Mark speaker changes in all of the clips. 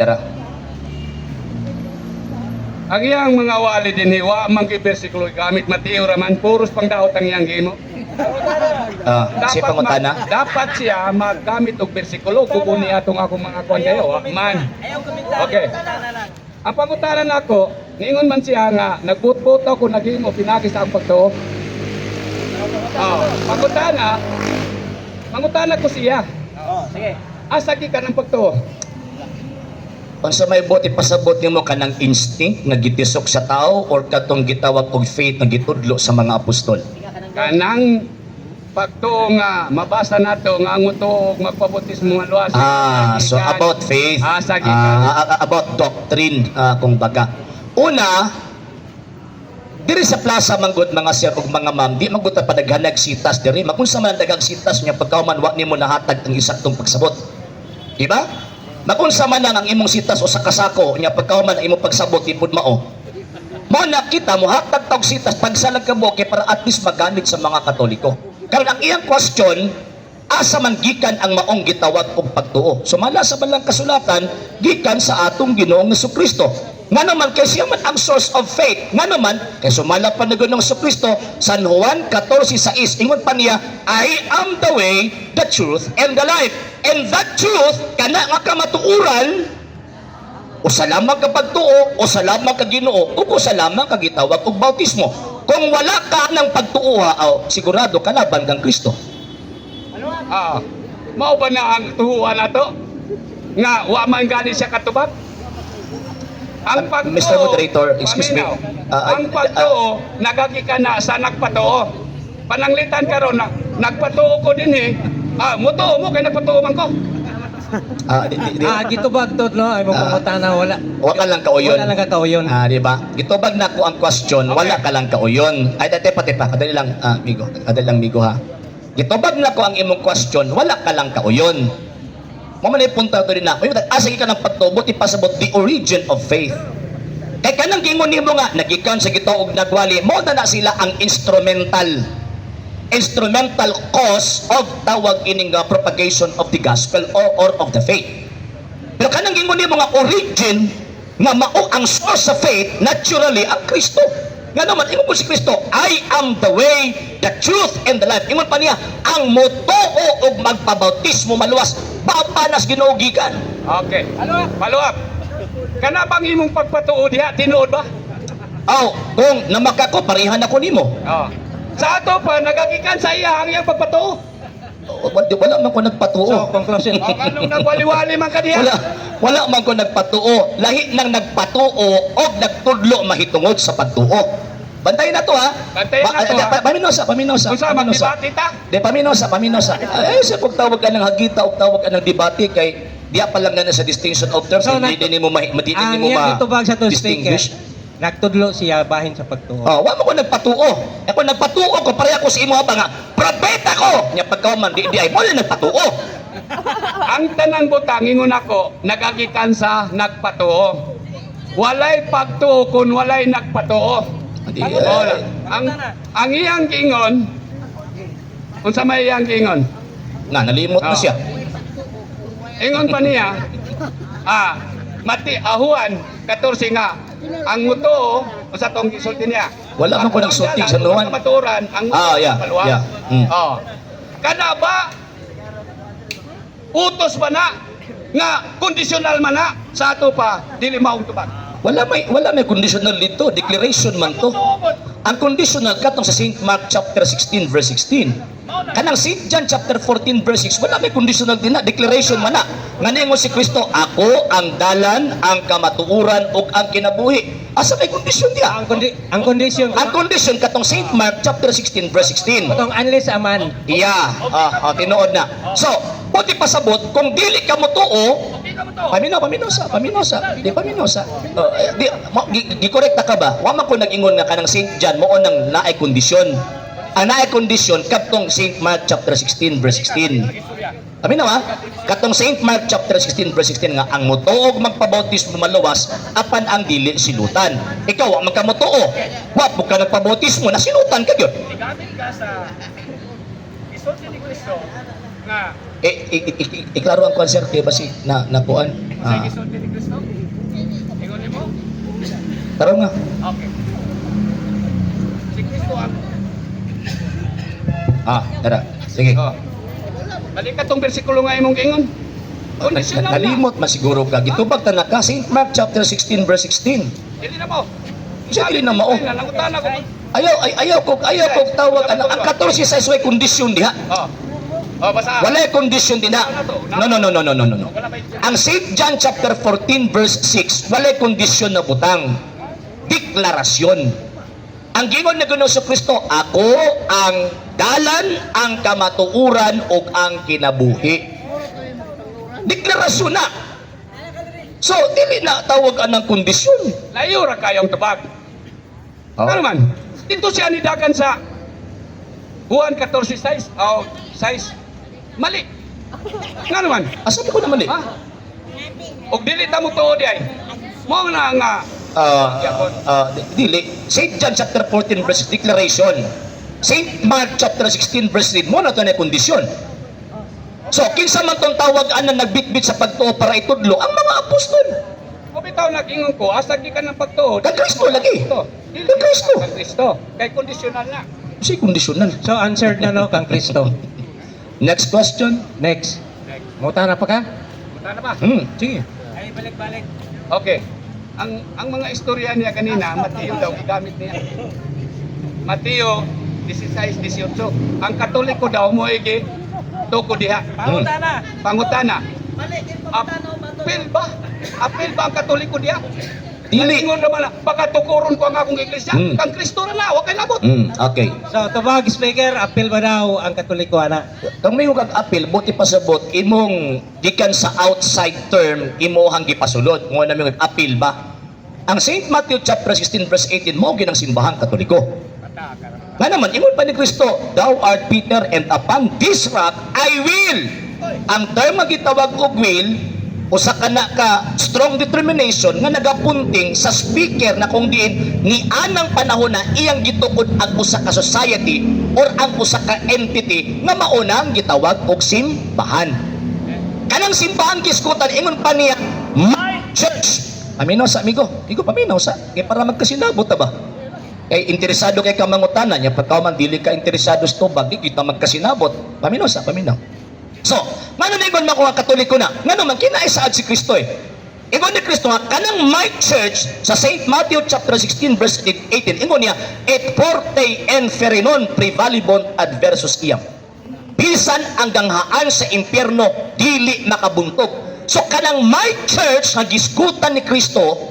Speaker 1: Tara.
Speaker 2: Ang iyang mga wali din hiwa mang bersikulo gamit matiyo raman puros pang daot ang iyang himo.
Speaker 1: Si pangutana.
Speaker 2: Dapat siya maggamit og bersikulo kung atong akong mga kuan kayo, man. Okay. Ang pangutanan nako, niingon man siya nga nagbutbuto ko naghimo pinagis ang pagtuo. Pangutana ko siya.
Speaker 3: Sige.
Speaker 2: Asa ka ng pagtuo?
Speaker 1: Kung sa may buti pasabot nimo kanang instinct nga gitisok sa tao or katong gitawag og faith nga gitudlo sa mga apostol.
Speaker 2: Kanang pagtuo nga mabasa nato nga ang tuo magpabautismo nga luwas.
Speaker 1: So about faith,
Speaker 2: Sige.
Speaker 1: about doctrine, kung baga. Una, diri sa plaza manggod mga sir ug mga ma'am, di magud ta padaghanag sitas diri. Magunsa man daghang sitas nya pagkauman wa nimo nahatag ang isaktong pagsabot. Di ba? Magunsa man lang ang imong sitas o sa kasako nya pagkauman ang imong pagsabot ipod mao. Mo nakita mo hatag tawag sitas pagsalag ka mo kay para at least maganit sa mga Katoliko. Karon ang iyang question, asa man gikan ang maong gitawag og pagtuo. Sumala sa balang kasulatan gikan sa atong Ginoong Jesucristo. Nga naman kay siya man ang source of faith. Nga naman kay sumala pa na Ginoong Jesucristo, San Juan 14:6 ingon pa niya, I am the way, the truth and the life. And that truth kana nga kamatuoran o sa lamang ka pagtuo o sa lamang ka Ginoo o sa lamang ka gitawag og bautismo. Kung wala ka ng pagtuo sigurado kalaban kang Kristo.
Speaker 2: Mao ba na ang tuhuan nato? Nga wa man gani siya katubag? Ang pagtuo,
Speaker 1: Mr. Moderator, excuse me.
Speaker 2: ang pagtuo nagagikan na sa nagpatuo. Pananglitan karon na nagpatuo ko din mutuo mo kay nagpatuo man ko.
Speaker 3: Gitubag to no ay mo pangutana wala.
Speaker 1: Wa ka lang kauyon.
Speaker 3: Wala lang ka kauyon.
Speaker 1: Di ba? Gitubag na ko ang question, wala ka lang kauyon. Ay dati pati pa, kadali lang migo ha. Gitubag na ko ang imong question, wala ka lang kauyon. Mo man punta to din na. Asa ka ng pagtubot ipasabot the origin of faith. Kay kanang gingon nimo nga nagikan sa Ginoo og nagwali, mo na sila ang instrumental cause of tawag ining propagation of the gospel or of the faith. Pero kanang gingon nimo nga origin nga mao ang source of faith, naturally ang Kristo. Nga naman ingon ko si Kristo, I am the way, the truth and the life. Ingon pa niya, ang motuo og magpabautismo maluwas papanas Ginoo gikan.
Speaker 2: Okay. Follow up. Kana bang imong pagpatuo diha tinuod ba?
Speaker 1: Kung namaka ko parehan ako nimo.
Speaker 2: Sa ato pa nagagikan sa iya ang iyang pagpatuo.
Speaker 1: Wala man ko nagpatuo.
Speaker 3: So conclusion.
Speaker 2: Anong nagwali-wali man ka diha?
Speaker 1: Wala man ko nagpatuo. Lahi nang nagpatuo og nagtudlo mahitungod sa pagtuo. Bantayan na to ha.
Speaker 2: Bantayan na to, ha?
Speaker 1: Paminosa.
Speaker 2: Kung sa magdebate ta?
Speaker 1: Paminosa. Ay, sa pagtawag ka ng hagita o tawag ka ng debate kay diya pa lang na sa distinction of terms,
Speaker 3: So,
Speaker 1: hindi mo
Speaker 3: Ang iyang gitubag sa to
Speaker 1: distinguish.
Speaker 3: nagtudlo siya bahin sa pagtuo.
Speaker 1: Wa mo ko nagpatuo. Ako nagpatuo ko pareha ko sa imo ba nga propeta ko. Nya pagkauman di ay mo na nagpatuo.
Speaker 2: Ang tanang butang ingon ako nagagikan sa nagpatuo. Walay pagtuo kun walay nagpatuo.
Speaker 1: Di
Speaker 2: Ang iyang gingon unsa may iyang gingon?
Speaker 1: nalimot na siya.
Speaker 2: Ingon pa niya mati ahuan 14 nga ang mutuo sa tong gisulti niya.
Speaker 1: Wala man ko nagsulti sa nuwan.
Speaker 2: Kamaturan ang paluwas.
Speaker 1: Yeah.
Speaker 2: Kana ba utos ba na nga conditional man na sa ato pa dili maong tubag.
Speaker 1: Wala may conditional dito, declaration man to. Ang conditional katong sa St. Mark chapter 16 verse 16. Kanang St. John chapter 14 verse 6, wala may conditional din na, declaration man na. Nga si Kristo, ako ang dalan, ang kamatuuran ug ang kinabuhi. Asa may condition diya?
Speaker 3: Ang condition
Speaker 1: Katong St. Mark chapter 16 verse 16.
Speaker 3: katong unless aman.
Speaker 1: Tinuod na. So, pwede pasabot kung dili ka mo tuo, paminosa. Di paminosa. Gikorrekta ka ba? Wa man ko nag-ingon nga kanang St. John mo nang naay kondisyon. Ang naay kondisyon katong St. Mark chapter 16 verse 16. Katong St. Mark chapter 16 verse 16 nga ang motuog magpabautismo maluwas apan ang dili silutan. Ikaw wa man ka motuo. Wa mo ka nagpabautismo na silutan ka gyud.
Speaker 2: Gamit ka sa isulti ni Kristo nga
Speaker 1: Iklaro ang kwan, sir, kaya ba si nakuan?
Speaker 2: Sa gisulti ni Kristo? Ingon mo?
Speaker 1: Taro nga.
Speaker 2: Okay. Si Kristo ang
Speaker 1: Tara. Sige.
Speaker 2: Oh. Balik ka tong bersikulo nga imong giingon. Conditional na.
Speaker 1: Nalimot masiguro ka. Gitubag ta na ka, St. Mark chapter 16 verse 16.
Speaker 2: Dili na mo.
Speaker 1: Siya dili na mao.
Speaker 2: Nangutan ako.
Speaker 1: Ayaw ko tawag ang 14 sa way kondisyon diha.
Speaker 2: Basa.
Speaker 1: Wala kondisyon din na. No. Ang St. John chapter 14 verse 6, wala kondisyon na butang. Deklarasyon. Ang gingon na Ginoo sa Kristo, ako ang dalan, ang kamatuuran ug ang kinabuhi. Deklarasyon na. So, dili na tawag anang kondisyon.
Speaker 2: Layo ra kayong tubag. Ano man? Dito siya nidagan sa Juan 14:6. Size. Mali. Nga naman.
Speaker 1: Asa ko naman eh?
Speaker 2: Ha? Og dili ta mo tuod ay. Mo na nga
Speaker 1: Dili. St. John chapter 14 verse declaration. St. Mark chapter 16 verse 3 mo na to na kondisyon. So, kinsa man tong tawag ana nagbitbit sa pagtuo para itudlo ang mga apostol.
Speaker 2: o bitaw nagingon ko asa gi ka ng pagtuod.
Speaker 1: Kag Kristo lagi. Kag Kristo.
Speaker 2: Kag Kristo. Kay kondisyonan na.
Speaker 1: Si kondisyonan.
Speaker 3: So answered na no kang Kristo.
Speaker 1: Next question.
Speaker 3: Next. Muta na pa ka?
Speaker 2: Punta na ba?
Speaker 3: Sige.
Speaker 2: Ay balik-balik. Okay. Ang mga istorya niya kanina, Mateo daw gigamit niya. Mateo 16:18. Ang Katoliko daw mo igi tuko diha. Pangutana. Apil ba? Apil ba ang Katoliko diha?
Speaker 1: Dili.
Speaker 2: Ingon naman na, baka tukuron ko ang akong iglesia. Kang Kristo na, wa kay labot.
Speaker 1: Okay.
Speaker 3: So tubag speaker, apil ba daw ang Katoliko ana?
Speaker 1: Kung may kag apil, buti pasabot imong gikan sa outside term imuhang gipasulod. Mo na may apil ba? Ang St. Matthew chapter 16 verse 18 mo ginang simbahang Katoliko. Nga naman, ingon pa ni Kristo, thou art Peter and upon this rock I will. Ang term nga gitawag og will, usa ka na ka strong determination nga nagapunting sa speaker na kung diin ni anang panahon na iyang gitukod ang usa ka society or ang usa ka entity nga maunang gitawag og simbahan. Kanang simbahan kiskutan ingon pa niya, my church. Paminaw sa amigo. Igo paminaw sa kay para magkasinabot ta ba? Kay interesado kay kamangutana niya pagka man dili ka interesado sa tubag di kita magkasinabot. Paminaw sa paminaw. So, ngano na ingon man ko nga Katoliko na? Ngano man kinaisaad si Kristo eh. Ingon ni Kristo nga kanang my church sa St. Matthew chapter 16 verse 18 ingon niya et forte inferinon prevalibon adversus iam. Bisan ang ganghaan sa impyerno dili makabuntog. So kanang my church nga gisgutan ni Kristo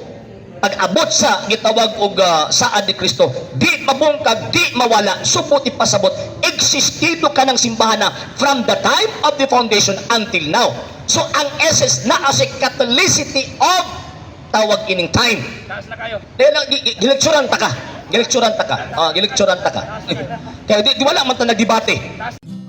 Speaker 1: pag-abot sa gitawag og saad ni Kristo, di mabungkag, di mawala, supot ipasabot, existido ka ng simbahan na from the time of the foundation until now. So ang essence na as a catholicity of tawag ining time.
Speaker 2: Taas na kayo.
Speaker 1: Gilekturan ta ka. Gilekturan ta ka. Kaya di wala man ta nagdebate.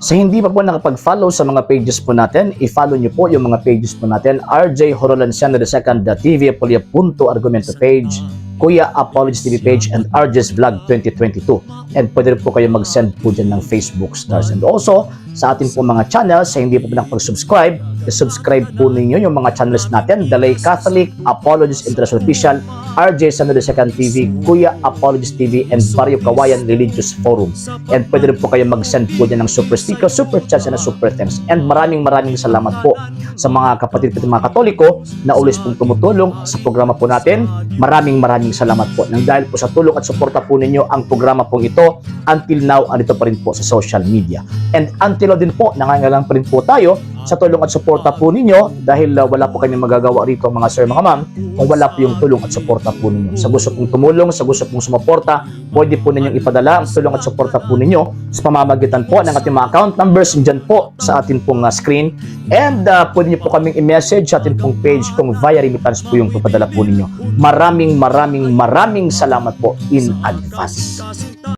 Speaker 1: Sa hindi pa po nakapag-follow sa mga pages po natin, i-follow nyo po yung mga pages po natin, RJ Horolanciano II, TV Apolia Punto Argumento page, Kuya Apologies TV page, and RJ's Vlog 2022. And pwede rin po kayo mag-send po dyan ng Facebook stars. And also, sa ating po mga channels, sa hindi po nakapag-subscribe, i-subscribe po ninyo yung mga channels natin, Dalay Catholic, Apologies International Official, RJ Santo II TV, Kuya Apologies TV, and Barrio Kawayan Religious Forum. And pwede rin po kayo mag-send po dyan ng super sticker, super chats, and super thanks. And maraming salamat po sa mga kapatid at mga Katoliko na ulis pong tumutulong sa programa po natin. Maraming salamat po. Nang dahil po sa tulong at suporta po ninyo, ang programa po ito, until now, andito pa rin po sa social media. And until now din po, nangangailangan pa rin po tayo sa tulong at suporta po ninyo dahil wala po kami magagawa rito mga sir, mga ma'am, kung wala po yung tulong at suporta po ninyo. Sa gusto pong tumulong, sa gusto pong sumuporta, pwede po ninyong ipadala ang tulong at suporta po ninyo sa pamamagitan po ng ating mga account numbers dyan po sa ating pong screen. And pwede nyo po kaming i-message sa ating pong page kung via remittance po yung papadala po ninyo. Maraming salamat po in advance.